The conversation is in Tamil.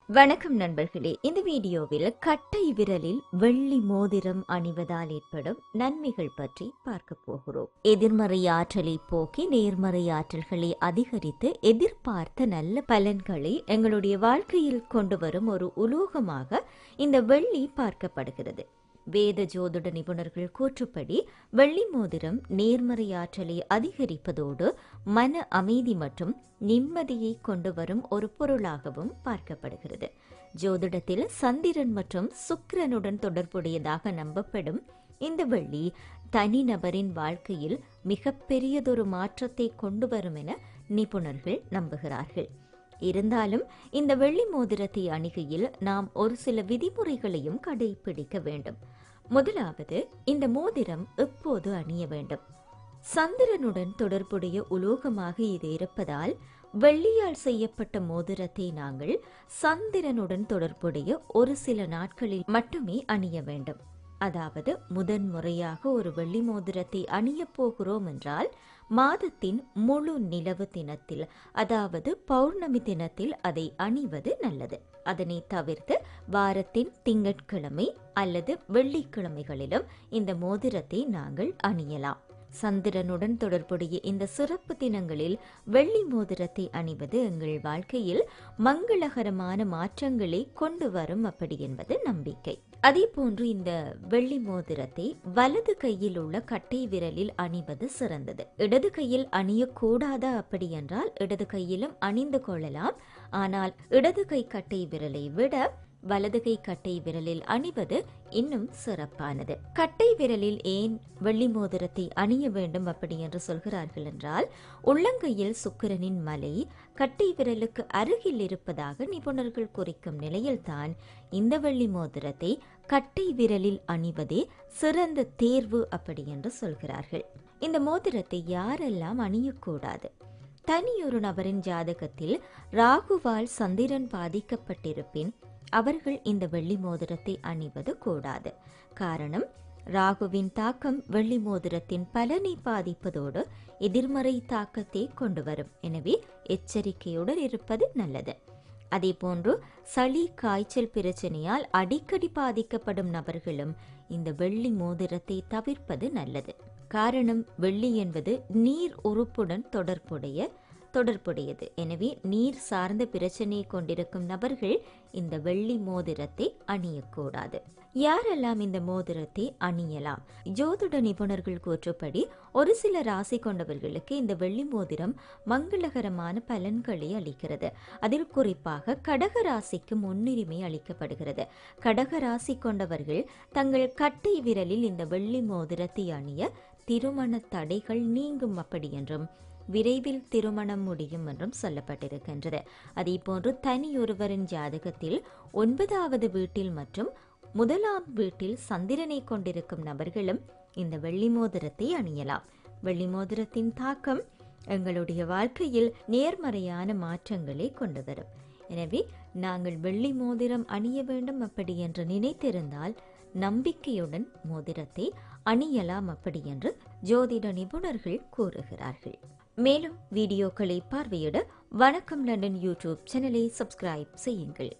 வணக்கம் நண்பர்களே. இந்த வீடியோவில் கட்டை விரலில் வெள்ளி மோதிரம் அணிவதால் ஏற்படும் நன்மைகள் பற்றி பார்க்க போகிறோம். எதிர்மறை ஆற்றலை போக்கி நேர்மறை ஆற்றல்களை அதிகரித்து எதிர்பார்த்த நல்ல பலன்களை எங்களுடைய வாழ்க்கையில் கொண்டு வரும் ஒரு உலோகமாக இந்த வெள்ளி பார்க்கப்படுகிறது. வேத ஜோதிட நிபுணர்கள் கூற்றுப்படி வெள்ளி மோதிரம் நேர்மறை ஆற்றலை அதிகரிப்பதோடு மன அமைதி மற்றும் நிம்மதியை கொண்டு வரும் ஒரு பொருளாகவும் பார்க்கப்படுகிறது. ஜோதிடத்தில் சந்திரன் மற்றும் சுக்கிரனுடன் தொடர்புடையதாக நம்பப்படும் இந்த வெள்ளி தனிநபரின் வாழ்க்கையில் மிகப்பெரியதொரு மாற்றத்தை கொண்டு வரும் என நிபுணர்கள் நம்புகிறார்கள். இருந்தாலும் இந்த வெள்ளி மோதிரத்தை அணிகையில் நாம் ஒரு சில விதிமுறைகளையும் கடைபிடிக்க வேண்டும். முதலாவது, இந்த மோதிரம் எப்போது அணிய வேண்டும்? சந்திரனுடன் தொடர்புடைய உலோகமாக இது இருப்பதால் வெள்ளியால் செய்யப்பட்ட மோதிரத்தை நாங்கள் சந்திரனுடன் தொடர்புடைய ஒரு சில நாட்களில் மட்டுமே அணிய வேண்டும். அதாவது முதன்முறையாக ஒரு வெள்ளி மோதிரத்தை அணிய போகிறோம் என்றால் மாதத்தின் முழு நிலவு தினத்தில், அதாவது பௌர்ணமி தினத்தில் அதை அணிவது நல்லது. அதனை தவிர்த்து வாரத்தின் திங்கட்கிழமை அல்லது வெள்ளிக்கிழமைகளிலும் இந்த மோதிரத்தை நாங்கள் அணியலாம். சந்திரனுடன் தொடர்புடைய இந்த சிறப்பு தினங்களில் வெள்ளி மோதிரத்தை அணிவது எங்கள் வாழ்க்கையில் மங்களகரமான மாற்றங்களை கொண்டு வரும் அப்படி என்பது நம்பிக்கை. அதே போன்று இந்த வெள்ளி மோதிரத்தை வலது கையில் உள்ள கட்டை விரலில் அணிவது சிறந்தது. இடது கையில் அணியக்கூடாதா அப்படி என்றால் இடது கையிலும் அணிந்து கொள்ளலாம். ஆனால் இடது கை கட்டை விரலை விட வலது கை கட்டை விரலில் அணிவது இன்னும் சிறப்பானது. கட்டை விரலில் ஏன் வெள்ளி மோதிரத்தை அணிய வேண்டும் அப்படி என்று சொல்கிறார்கள் என்றால், உள்ளங்கையில் சுக்கிரனின் மலை கட்டை விரலுக்கு அருகில் இருப்பதாக நிபுணர்கள் குறிக்கும் நிலையில்தான் இந்த வெள்ளி மோதிரத்தை கட்டை விரலில் அணிவதே சிறந்த தேர்வு அப்படி என்று சொல்கிறார்கள். இந்த மோதிரத்தை யாரெல்லாம் அணியக்கூடாது? தனியொரு நபரின் ஜாதகத்தில் ராகுவால் சந்திரன் பாதிக்கப்பட்டிருப்பின் அவர்கள் இந்த வெள்ளி மோதிரத்தை அணிவது கூடாது. காரணம், ராகுவின் தாக்கம் வெள்ளி மோதிரத்தின் பலனை பாதிப்பதோடு எதிர்மறை தாக்கத்தை கொண்டு வரும். எனவே எச்சரிக்கையுடன் இருப்பது நல்லது. அதே போன்று சளி காய்ச்சல் பிரச்சனையால் அடிக்கடி பாதிக்கப்படும் நபர்களும் இந்த வெள்ளி மோதிரத்தை தவிர்ப்பது நல்லது. காரணம், வெள்ளி என்பது நீர் உறுப்புடன் தொடர்புடையது. எனவே நீர் சார்ந்த பிரச்சனையை கொண்டிருக்கும் நபர்கள் இந்த வெள்ளி மோதிரத்தை அணியக்கூடாது. யாரெல்லாம் இந்த மோதிரத்தை அணியலாம்? ஜோதிட நிபுணர்கள் கூற்றுப்படி ஒரு சில ராசி கொண்டவர்களுக்கு இந்த வெள்ளி மோதிரம் மங்களகரமான பலன்களை அளிக்கிறது. அதில் குறிப்பாக கடக ராசிக்கு முன்னுரிமை அளிக்கப்படுகிறது. கடக ராசி கொண்டவர்கள் தங்கள் கட்டை விரலில் இந்த வெள்ளி மோதிரத்தை அணிய திருமண தடைகள் நீங்கும் அப்படி என்றும் விரைவில் திருமணம் முடியும் என்றும் சொல்லப்பட்டிருக்கின்றது. அதே போன்று தனியொருவரின் ஜாதகத்தில் 9வது வீட்டில் மற்றும் 1ஆம் வீட்டில் சந்திரனை கொண்டிருக்கும் நபர்களும் இந்த வெள்ளி மோதிரத்தை அணியலாம். வெள்ளி மோதிரத்தின் தாக்கம் எங்களுடைய வாழ்க்கையில் நேர்மறையான மாற்றங்களை கொண்டு வரும். எனவே நாங்கள் வெள்ளி மோதிரம் அணிய வேண்டும் அப்படி என்று நினைத்திருந்தால் நம்பிக்கையுடன் மோதிரத்தை அணியலாம் அப்படி என்று ஜோதிட நிபுணர்கள் கூறுகிறார்கள். மேலும் வீடியோக்களை பார்வையிட வணக்கம் லண்டன் யூடியூப் சேனலை சப்ஸ்கிரைப் செய்யுங்கள்.